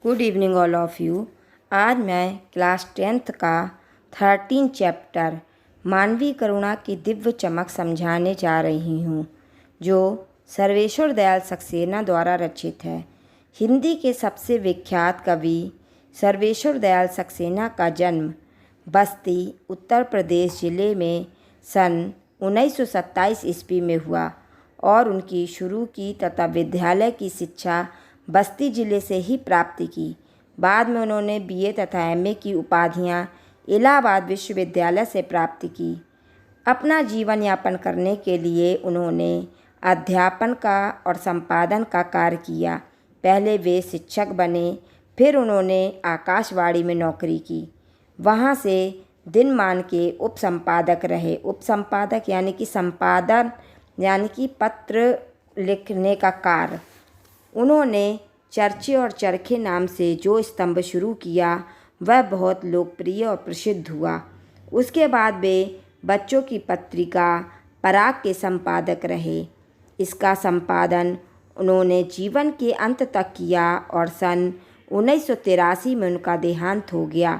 Good evening all of you. आज मैं class 10th का 13 चैप्टर मानवीय करुणा की दिव्य चमक समझाने जा रही हूँ, जो सर्वेश्वर दयाल सक्सेना द्वारा रचित है। हिंदी के सबसे विख्यात कवि सर्वेश्वर दयाल सक्सेना का जन्म बस्ती, उत्तर प्रदेश जिले में सन 1927 ईस्वी में हुआ और उनकी शुरू की तथा विद्यालय की शिक्षा बस्ती जिले से ही प्राप्त की। बाद में उन्होंने बीए तथा एमए की उपाधियां इलाहाबाद विश्वविद्यालय से प्राप्त की। अपना जीवन यापन करने के लिए उन्होंने अध्यापन का और संपादन का कार्य किया। पहले वे शिक्षक बने, फिर उन्होंने आकाशवाणी में नौकरी की। वहां से दिनमान के उप संपादक रहे। उप संपादक यानी कि संपादन यानी कि पत्र लिखने का कार्य। उन्होंने चर्चे और चरखे नाम से जो स्तंभ शुरू किया वह बहुत लोकप्रिय और प्रसिद्ध हुआ। उसके बाद वे बच्चों की पत्रिका पराग के संपादक रहे। इसका संपादन उन्होंने जीवन के अंत तक किया और सन 1983 में उनका देहांत हो गया।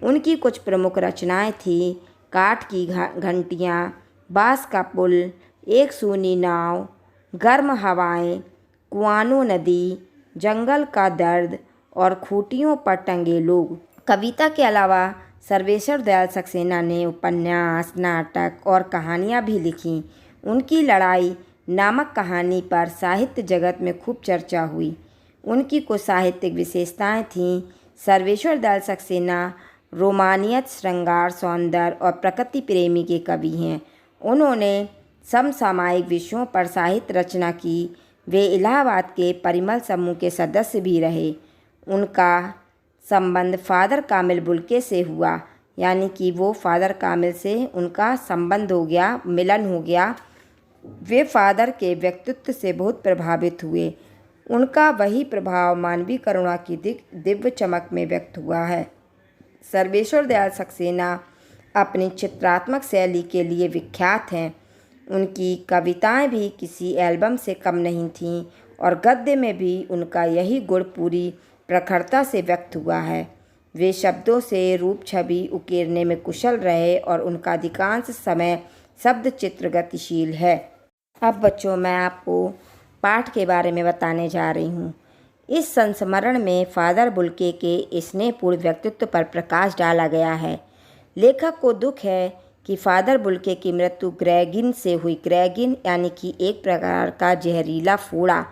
उनकी कुछ प्रमुख रचनाएं थीं काठ की घंटियाँ, बाँस का पुल, एक सूनी नाव, गर्म हवाएं, कुआनो नदी, जंगल का दर्द और खूंटियों पर टंगे लोग। कविता के अलावा सर्वेश्वर दयाल सक्सेना ने उपन्यास, नाटक और कहानियाँ भी लिखीं। उनकी लड़ाई नामक कहानी पर साहित्य जगत में खूब चर्चा हुई। उनकी कुछ साहित्यिक विशेषताएं थीं। सर्वेश्वर दयाल सक्सेना रोमानियत, श्रृंगार, सौंदर्य और प्रकृति प्रेमी के कवि हैं। उन्होंने समसामयिक विषयों पर साहित्य रचना की। वे इलाहाबाद के परिमल समूह के सदस्य भी रहे। उनका संबंध फादर कामिल बुल्के से हुआ, यानी कि वो फादर कामिल से उनका संबंध हो गया, मिलन हो गया। वे फादर के व्यक्तित्व से बहुत प्रभावित हुए। उनका वही प्रभाव मानवीय करुणा की दिव्य चमक में व्यक्त हुआ है। सर्वेश्वर दयाल सक्सेना अपनी चित्रात्मक शैली के लिए विख्यात हैं। उनकी कविताएं भी किसी एल्बम से कम नहीं थीं और गद्य में भी उनका यही गुण पूरी प्रखरता से व्यक्त हुआ है। वे शब्दों से रूप छवि उकेरने में कुशल रहे और उनका अधिकांश समय शब्द चित्र गतिशील है। अब बच्चों, मैं आपको पाठ के बारे में बताने जा रही हूँ। इस संस्मरण में फादर बुल्के के स्नेहपूर्ण व्यक्तित्व पर प्रकाश डाला गया है। लेखक को दुख है कि फादर बुल्के की मृत्यु ग्रेगिन से हुई। ग्रेगिन यानी कि एक प्रकार का जहरीला फोड़ा।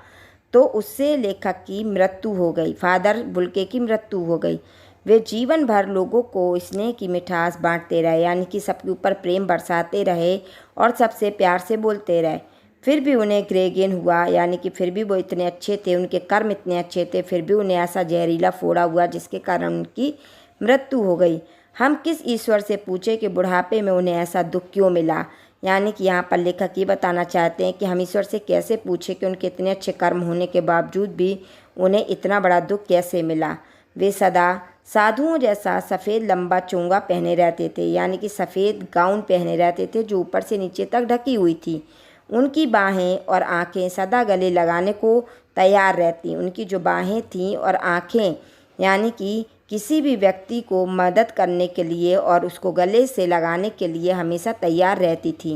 तो उससे लेखक की मृत्यु हो गई, फादर बुल्के की मृत्यु हो गई। वे जीवन भर लोगों को स्नेह की मिठास बांटते रहे, यानी कि सबके ऊपर प्रेम बरसाते रहे और सबसे प्यार से बोलते रहे। फिर भी उन्हें ग्रेगिन हुआ, यानी कि फिर भी वो इतने अच्छे थे, उनके कर्म इतने अच्छे थे, फिर भी उन्हें ऐसा जहरीला फोड़ा हुआ जिसके कारण उनकी मृत्यु हो गई। हम किस ईश्वर से पूछे कि बुढ़ापे में उन्हें ऐसा दुख क्यों मिला। यानी कि यहाँ पर लेखक ये बताना चाहते हैं कि हम ईश्वर से कैसे पूछे कि उनके इतने अच्छे कर्म होने के बावजूद भी उन्हें इतना बड़ा दुख कैसे मिला। वे सदा साधुओं जैसा सफ़ेद लंबा चोंगा पहने रहते थे, यानी कि सफ़ेद गाउन पहने रहते थे जो ऊपर से नीचे तक ढकी हुई थी। उनकी बाहें और आँखें सदा गले लगाने को तैयार रहती। उनकी जो बाहें थीं और आँखें, यानी कि किसी भी व्यक्ति को मदद करने के लिए और उसको गले से लगाने के लिए हमेशा तैयार रहती थी।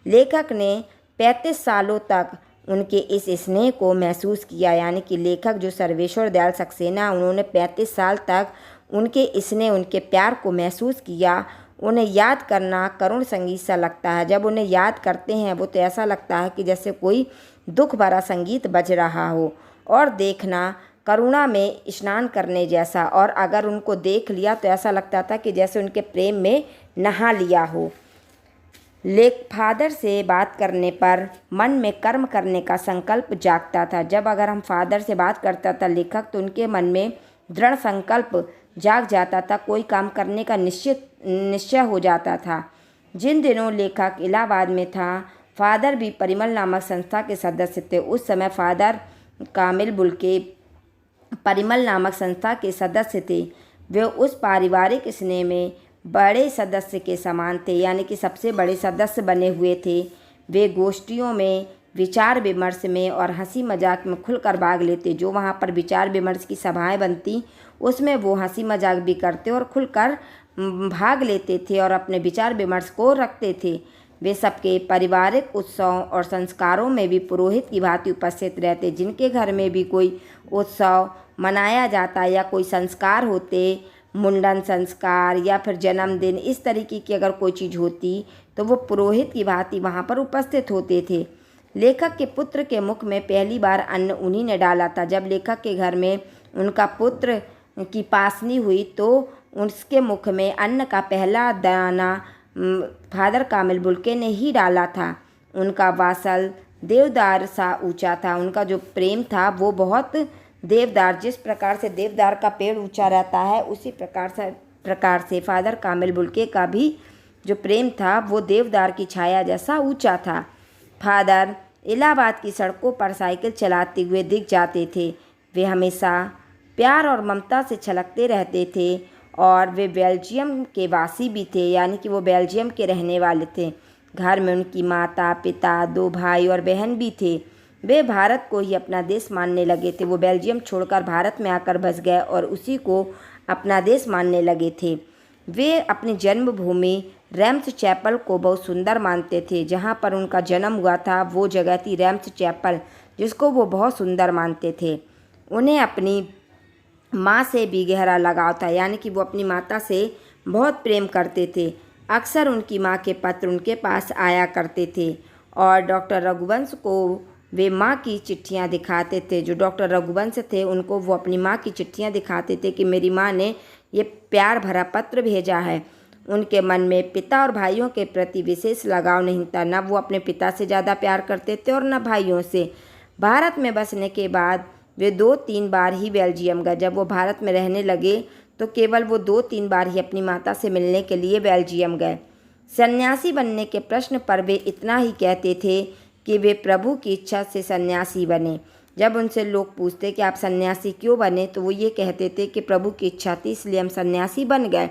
लेखक ने 35 सालों तक उनके इस स्नेह को महसूस किया, यानी कि लेखक जो सर्वेश्वर दयाल सक्सेना, उन्होंने 35 साल तक उनके स्नेह, उनके प्यार को महसूस किया। उन्हें याद करना करुण संगीत सा लगता है। जब उन्हें याद करते हैं वो तो ऐसा लगता है कि जैसे कोई दुख भरा संगीत बज रहा हो, और देखना करुणा में स्नान करने जैसा। और अगर उनको देख लिया तो ऐसा लगता था कि जैसे उनके प्रेम में नहा लिया हो। फादर से बात करने पर मन में कर्म करने का संकल्प जागता था। जब अगर हम फादर से बात करता था लेखक, तो उनके मन में दृढ़ संकल्प जाग जाता था, कोई काम करने का निश्चय हो जाता था। जिन दिनों लेखक इलाहाबाद में था, फादर भी परिमल नामक संस्था के सदस्य थे। उस समय फादर कामिल बुल्के परिमल नामक संस्था के सदस्य थे। वे उस पारिवारिक स्नेह में बड़े सदस्य के समान थे, यानी कि सबसे बड़े सदस्य बने हुए थे। वे गोष्ठियों में विचार विमर्श में और हंसी मजाक में खुलकर भाग लेते। जो वहाँ पर विचार विमर्श की सभाएं बनती उसमें वो हंसी मजाक भी करते और खुलकर भाग लेते थे और अपने विचार विमर्श को रखते थे। वे सबके पारिवारिक उत्सव और संस्कारों में भी पुरोहित की भांति उपस्थित रहते। जिनके घर में भी कोई उत्सव मनाया जाता या कोई संस्कार होते, मुंडन संस्कार या फिर जन्मदिन, इस तरीके की अगर कोई चीज़ होती तो वो पुरोहित की भांति वहाँ पर उपस्थित होते थे। लेखक के पुत्र के मुख में पहली बार अन्न उन्हीं ने डाला था। जब लेखक के घर में उनका पुत्र की पासनी हुई तो उसके मुख में अन्न का पहला दाना फादर कामिल बुल्के ने ही डाला था। उनका वात्सल देवदार सा ऊंचा था। उनका जो प्रेम था वो बहुत देवदार, जिस प्रकार से देवदार का पेड़ ऊंचा रहता है उसी प्रकार से फादर कामिल बुल्के का भी जो प्रेम था वो देवदार की छाया जैसा ऊंचा था। फादर इलाहाबाद की सड़कों पर साइकिल चलाते हुए दिख जाते थे। वे हमेशा प्यार और ममता से छलकते रहते थे और वे बेल्जियम के वासी भी थे, यानी कि वो बेल्जियम के रहने वाले थे। घर में उनकी माता पिता, 2 भाई और बहन भी थे। वे भारत को ही अपना देश मानने लगे थे। वो बेल्जियम छोड़कर भारत में आकर बस गए और उसी को अपना देश मानने लगे थे। वे अपनी जन्मभूमि रैम्स चैपल को बहुत सुंदर मानते थे। जहाँ पर उनका जन्म हुआ था वो जगह थी रैम्स चैपल, जिसको वो बहुत सुंदर मानते थे। उन्हें अपनी माँ से भी गहरा लगाव था, यानी कि वो अपनी माता से बहुत प्रेम करते थे। अक्सर उनकी माँ के पत्र उनके पास आया करते थे और डॉक्टर रघुवंश को वे माँ की चिट्ठियाँ दिखाते थे। जो डॉक्टर रघुवंश थे उनको वो अपनी माँ की चिट्ठियाँ दिखाते थे कि मेरी माँ ने ये प्यार भरा पत्र भेजा है। उनके मन में पिता और भाइयों के प्रति विशेष लगाव नहीं था। न वो अपने पिता से ज़्यादा प्यार करते थे और न भाइयों से। भारत में बसने के बाद वे 2-3 बार ही बेल्जियम गए। जब वो भारत में रहने लगे तो केवल वो 2-3 बार ही अपनी माता से मिलने के लिए बेल्जियम गए। सन्यासी बनने के प्रश्न पर वे इतना ही कहते थे कि वे प्रभु की इच्छा से सन्यासी बने। जब उनसे लोग पूछते कि आप सन्यासी क्यों बने तो वो ये कहते थे कि प्रभु की इच्छा थी इसलिए हम सन्यासी बन गए।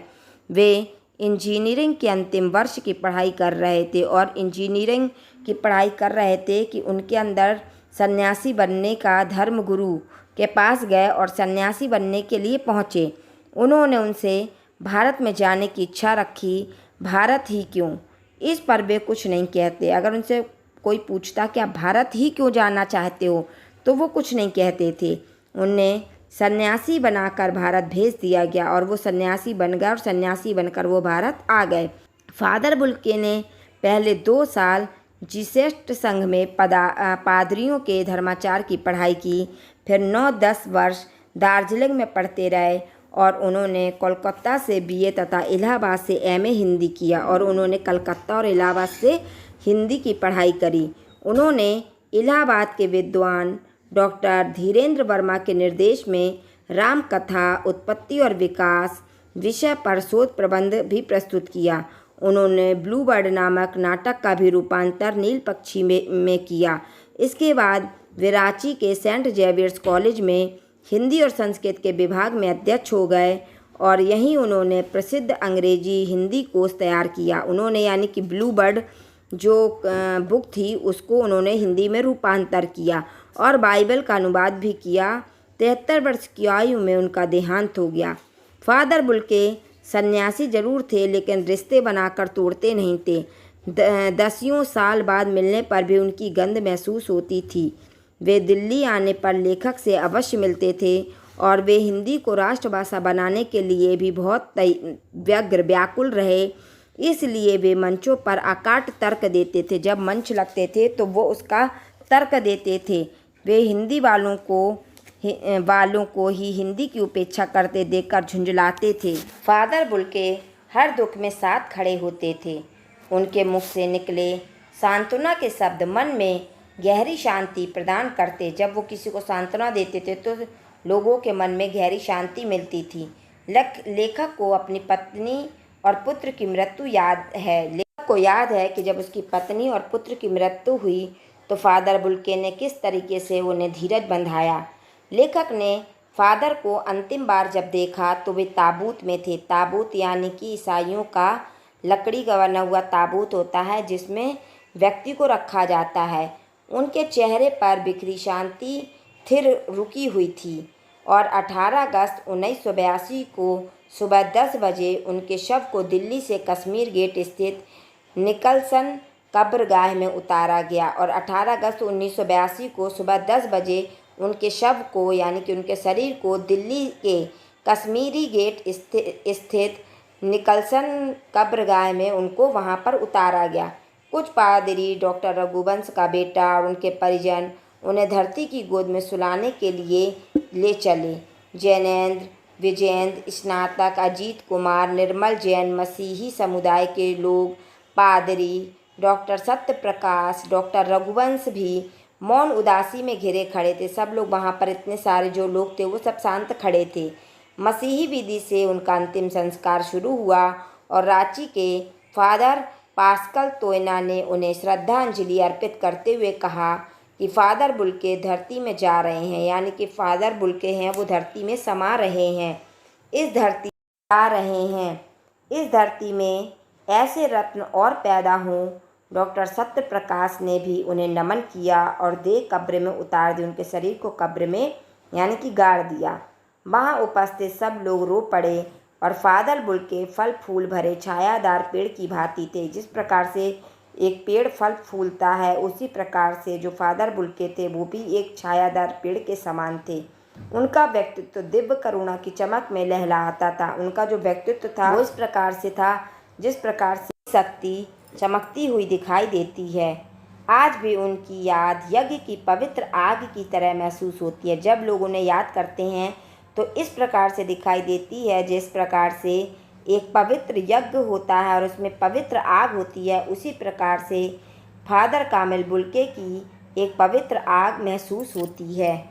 वे इंजीनियरिंग के अंतिम वर्ष की पढ़ाई कर रहे थे और इंजीनियरिंग की पढ़ाई कर रहे थे कि उनके अंदर सन्यासी बनने का धर्म गुरु के पास गए और सन्यासी बनने के लिए पहुँचे। उन्होंने उनसे भारत में जाने की इच्छा रखी। भारत ही क्यों, इस पर वे कुछ नहीं कहते। अगर उनसे कोई पूछता कि आप भारत ही क्यों जाना चाहते हो तो वो कुछ नहीं कहते थे। उन्हें सन्यासी बनाकर भारत भेज दिया गया और वो सन्यासी बन गए और सन्यासी बनकर वो भारत आ गए। फादर बुल्के ने पहले 2 साल जीसेस्ट संघ में पादरियों के धर्माचार की पढ़ाई की। फिर 9-10 वर्ष दार्जिलिंग में पढ़ते रहे और उन्होंने कोलकाता से बीए तथा इलाहाबाद से एमए हिंदी किया और उन्होंने कलकत्ता और इलाहाबाद से हिंदी की पढ़ाई करी। उन्होंने इलाहाबाद के विद्वान डॉक्टर धीरेन्द्र वर्मा के निर्देश में रामकथा उत्पत्ति और विकास विषय पर शोध प्रबंध भी प्रस्तुत किया। उन्होंने ब्लू बर्ड नामक नाटक का भी रूपांतर नील पक्षी में किया। इसके बाद वे रांची के सेंट जेवियर्स कॉलेज में हिंदी और संस्कृत के विभाग में अध्यक्ष हो गए और यहीं उन्होंने प्रसिद्ध अंग्रेजी हिंदी कोश तैयार किया। उन्होंने यानी कि ब्लू बर्ड जो बुक थी उसको उन्होंने हिंदी में रूपांतर किया और बाइबल का अनुवाद भी किया। 73 वर्ष की आयु में उनका देहांत हो गया। फादर बुल्के सन्यासी जरूर थे लेकिन रिश्ते बनाकर तोड़ते नहीं थे। 10 साल बाद मिलने पर भी उनकी गंध महसूस होती थी। वे दिल्ली आने पर लेखक से अवश्य मिलते थे और वे हिंदी को राष्ट्रभाषा बनाने के लिए भी बहुत व्याकुल रहे। इसलिए वे मंचों पर अकाट तर्क देते थे। जब मंच लगते थे तो वो उसका तर्क देते थे। वे हिंदी वालों को ही हिंदी की उपेक्षा करते देखकर झुंझलाते थे। फादर बुल्के हर दुख में साथ खड़े होते थे। उनके मुख से निकले सांत्वना के शब्द मन में गहरी शांति प्रदान करते। जब वो किसी को सांत्वना देते थे तो लोगों के मन में गहरी शांति मिलती थी। लेखक को अपनी पत्नी और पुत्र की मृत्यु याद है। लेखक को याद है कि जब उसकी पत्नी और पुत्र की मृत्यु हुई तो फादर बुल्के ने किस तरीके से उन्हें धीरज बंधाया। लेखक ने फादर को अंतिम बार जब देखा तो वे ताबूत में थे। ताबूत यानी कि ईसाइयों का लकड़ी का बना हुआ ताबूत होता है जिसमें व्यक्ति को रखा जाता है। उनके चेहरे पर बिखरी शांति थिर रुकी हुई थी और 18 अगस्त 1982 को सुबह 10 बजे उनके शव को दिल्ली से कश्मीर गेट स्थित निकलसन कब्रगाह में उतारा गया और 18 अगस्त 1982 को सुबह 10 बजे उनके शव को यानी कि उनके शरीर को दिल्ली के कश्मीरी गेट स्थित निकलसन कब्रगाह में उनको वहां पर उतारा गया। कुछ पादरी, डॉक्टर रघुवंश का बेटा और उनके परिजन उन्हें धरती की गोद में सुलाने के लिए ले चले। जैनेंद्र, विजयेंद्र, स्नातक अजीत कुमार, निर्मल जैन, मसीही समुदाय के लोग, पादरी, डॉक्टर सत्य प्रकाश, डॉक्टर रघुवंश भी मौन उदासी में घिरे खड़े थे। सब लोग वहाँ पर इतने सारे जो लोग थे वो सब शांत खड़े थे। मसीही विधि से उनका अंतिम संस्कार शुरू हुआ और रांची के फादर पास्कल तोयना ने उन्हें श्रद्धांजलि अर्पित करते हुए कहा कि फादर बुल्के धरती में जा रहे हैं, यानी कि फादर बुल्के हैं वो धरती में समा रहे हैं, इस धरती में जा रहे हैं, इस धरती में ऐसे रत्न और पैदा हों। डॉक्टर सत्य प्रकाश ने भी उन्हें नमन किया और देह कब्र में उतार दी। उनके शरीर को कब्र में यानी कि गाड़ दिया। वहाँ उपस्थित सब लोग रो पड़े और फादर बुल्के फल फूल भरे छायादार पेड़ की भांति थे। जिस प्रकार से एक पेड़ फल फूलता है उसी प्रकार से जो फादर बुल्के थे वो भी एक छायादार पेड़ के समान थे। उनका व्यक्तित्व दिव्य करुणा की चमक में लहलहाता था। उनका जो व्यक्तित्व था वो इस प्रकार से था जिस प्रकार से शक्ति चमकती हुई दिखाई देती है। आज भी उनकी याद यज्ञ की पवित्र आग की तरह महसूस होती है। जब लोग उन्हें याद करते हैं तो इस प्रकार से दिखाई देती है जिस प्रकार से एक पवित्र यज्ञ होता है और उसमें पवित्र आग होती है, उसी प्रकार से फादर कामिल बुल्के की एक पवित्र आग महसूस होती है।